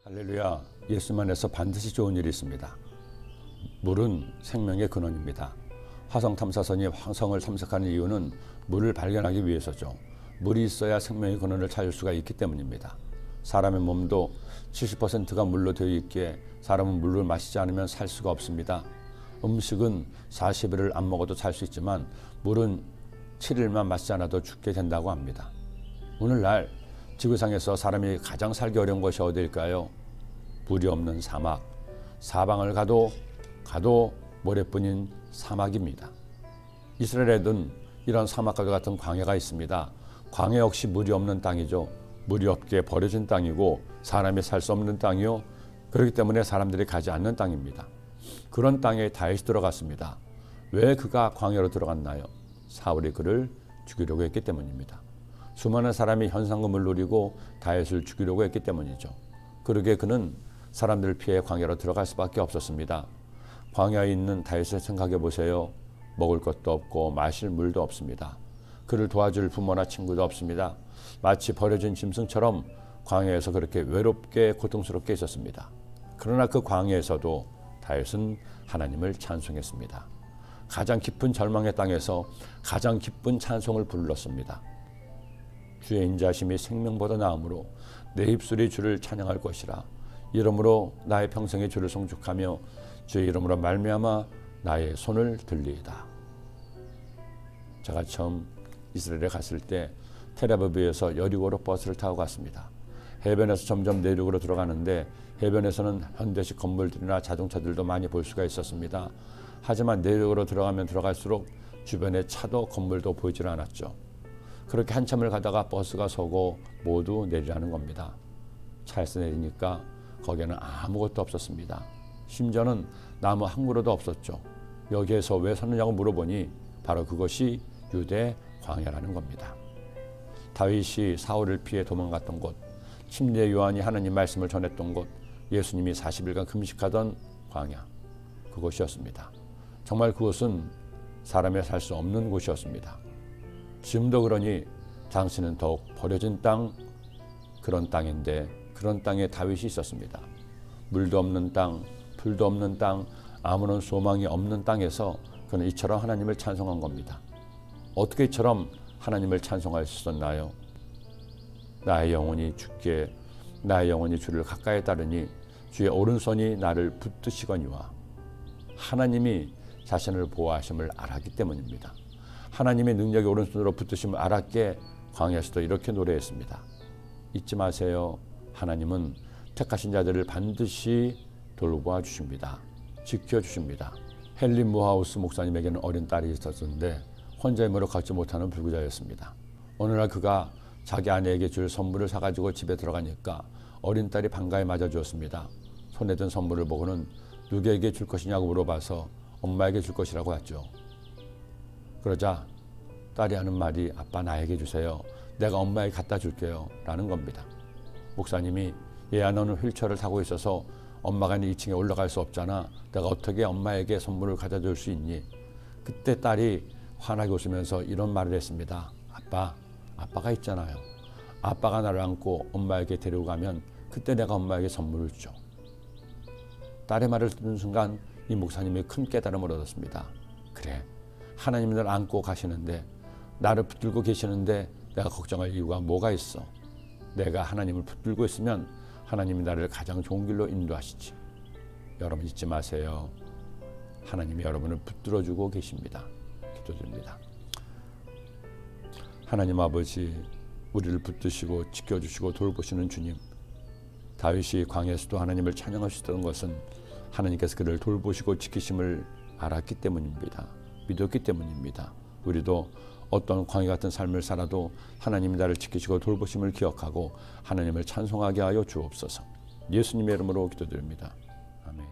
할렐루야, 예수 안에서 반드시 좋은 일이 있습니다. 물은 생명의 근원입니다. 화성 탐사선이 화성을 탐색하는 이유는 물을 발견하기 위해서죠. 물이 있어야 생명의 근원을 찾을 수가 있기 때문입니다. 사람의 몸도 70%가 물로 되어 있기에 사람은 물을 마시지 않으면 살 수가 없습니다. 음식은 40일을 안 먹어도 살 수 있지만 물은 7일만 마시지 않아도 죽게 된다고 합니다. 오늘날 지구상에서 사람이 가장 살기 어려운 것이 어디일까요? 물이 없는 사막, 사방을 가도 모래뿐인 사막입니다. 이스라엘에는 이런 사막과 같은 광야가 있습니다. 광야 역시 물이 없는 땅이죠. 물이 없게 버려진 땅이고 사람이 살 수 없는 땅이요. 그렇기 때문에 사람들이 가지 않는 땅입니다. 그런 땅에 다윗이 들어갔습니다. 왜 그가 광야로 들어갔나요? 사울이 그를 죽이려고 했기 때문입니다. 수많은 사람이 현상금을 노리고 다윗을 죽이려고 했기 때문이죠. 그러기에 그는 사람들을 피해 광야로 들어갈 수밖에 없었습니다. 광야에 있는 다윗을 생각해 보세요. 먹을 것도 없고 마실 물도 없습니다. 그를 도와줄 부모나 친구도 없습니다. 마치 버려진 짐승처럼 광야에서 그렇게 외롭게 고통스럽게 있었습니다. 그러나 그 광야에서도 다윗은 하나님을 찬송했습니다. 가장 깊은 절망의 땅에서 가장 기쁜 찬송을 불렀습니다. 주의 인자심이 생명보다 나음으로 내 입술이 주를 찬양할 것이라. 이러므로 나의 평생에 주를 송축하며 주의 이름으로 말미암아 나의 손을 들리이다. 제가 처음 이스라엘에 갔을 때 텔아비브에서 여리고로 버스를 타고 갔습니다. 해변에서 점점 내륙으로 들어가는데 해변에서는 현대식 건물들이나 자동차들도 많이 볼 수가 있었습니다. 하지만 내륙으로 들어가면 들어갈수록 주변에 차도 건물도 보이질 않았죠. 그렇게 한참을 가다가 버스가 서고 모두 내리라는 겁니다. 차에서 내리니까 거기에는 아무것도 없었습니다. 심지어는 나무 한 그루도 없었죠. 여기에서 왜 섰느냐고 물어보니 바로 그것이 유대 광야라는 겁니다. 다윗이 사울을 피해 도망갔던 곳, 침례 요한이 하나님 말씀을 전했던 곳, 예수님이 40일간 금식하던 광야, 그곳이었습니다. 정말 그곳은 사람이 살 수 없는 곳이었습니다. 지금도 그러니 당신은 더욱 버려진 땅, 그런 땅인데 그런 땅에 다윗이 있었습니다. 물도 없는 땅, 풀도 없는 땅, 아무런 소망이 없는 땅에서 그는 이처럼 하나님을 찬송한 겁니다. 어떻게 이처럼 하나님을 찬송할 수 있었나요? 나의 영혼이 주께, 나의 영혼이 주를 가까이 따르니 주의 오른손이 나를 붙드시거니와. 하나님이 자신을 보호하심을 알았기 때문입니다. 하나님의 능력이 오른손으로 붙드심을 알았기에 광야에서도 이렇게 노래했습니다. 잊지 마세요. 하나님은 택하신 자들을 반드시 돌보아 주십니다. 지켜주십니다. 헨리 무하우스 목사님에게는 어린 딸이 있었는데 혼자 힘으로 걷지 못하는 불구자였습니다. 어느 날 그가 자기 아내에게 줄 선물을 사가지고 집에 들어가니까 어린 딸이 반가이 맞아주었습니다. 손에 든 선물을 보고는 누구에게 줄 것이냐고 물어봐서 엄마에게 줄 것이라고 했죠. 그러자 딸이 하는 말이 아빠 나에게 주세요. 내가 엄마에게 갖다 줄게요. 라는 겁니다. 목사님이 얘야 너는 휠체어를 타고 있어서 엄마가 2층에 올라갈 수 없잖아. 내가 어떻게 엄마에게 선물을 가져다 줄 수 있니? 그때 딸이 환하게 웃으면서 이런 말을 했습니다. 아빠가 있잖아요. 아빠가 나를 안고 엄마에게 데리고 가면 그때 내가 엄마에게 선물을 줘. 딸의 말을 듣는 순간 이 목사님이 큰 깨달음을 얻었습니다. 그래, 하나님이 나를 안고 가시는데 나를 붙들고 계시는데 내가 걱정할 이유가 뭐가 있어. 내가 하나님을 붙들고 있으면 하나님이 나를 가장 좋은 길로 인도하시지. 여러분 잊지 마세요. 하나님이 여러분을 붙들어주고 계십니다. 기도드립니다. 하나님 아버지, 우리를 붙드시고 지켜주시고 돌보시는 주님, 다윗이 광야에서도 하나님을 찬양할 수 있었던 것은 하나님께서 그를 돌보시고 지키심을 알았기 때문입니다. 믿었기 때문입니다. 우리도 어떤 광야 같은 삶을 살아도 하나님이 나를 지키시고 돌보심을 기억하고 하나님을 찬송하게 하여 주옵소서. 예수님의 이름으로 기도드립니다. 아멘.